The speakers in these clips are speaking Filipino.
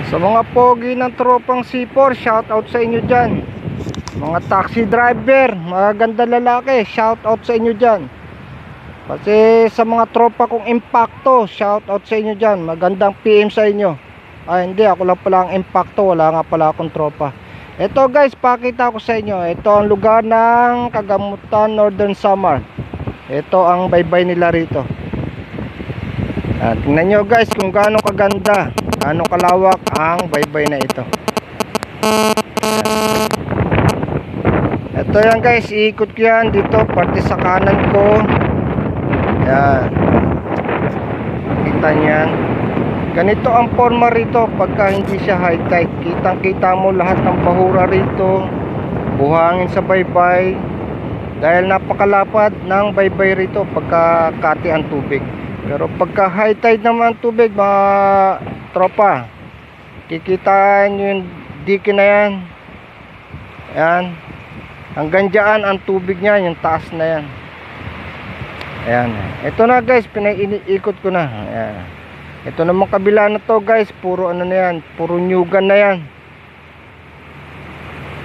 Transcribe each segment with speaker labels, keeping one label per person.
Speaker 1: Sa mga pogi ng tropang C4, shout out sa inyo dyan. Mga taxi driver, mga ganda lalaki, shout out sa inyo dyan. Kasi sa mga tropa kong impacto, shout out sa inyo dyan. Magandang PM sa inyo. Hindi, ako lang pala ang impacto, wala nga pala akong tropa. Ito guys, pakita ko sa inyo. Ito ang lugar ng Kagamutan, Northern Samar. Ito ang baybay nila rito. Tingnan nyo guys kung gaano kaganda, gaano kalawak ang baybay na ito. Ito yan guys, iikot ko yan dito, parte sa kanan ko. Yan, kita nyan. Ganito ang forma rito pagka hindi siya high tide. Kitang kita mo lahat ng bahura rito, buhangin sa baybay. Dahil napakalapad ng baybay rito pagka kati ang tubig. Pero pagka high tide naman tubig, mga tropa, kikitaan nyo yung dike na yan. Ayan, hanggang dyan ang tubig niya, yung taas na yan. Ayan, ito na guys, pinaiikot ko na. Ayan. Ito naman kabila na to guys, puro ano na yan, puro nyugan na yan.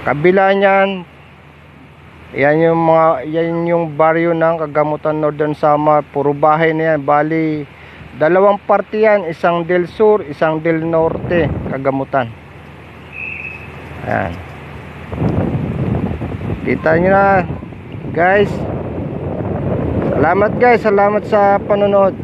Speaker 1: Kabila niyan, yan yung baryo ng Kagamutan, Northern Samar. Puro bahay na yan. Bali, dalawang parte yan, isang del sur, isang del norte, Kagamutan. Ayan, kita nyo na guys. Salamat guys, salamat sa panonood.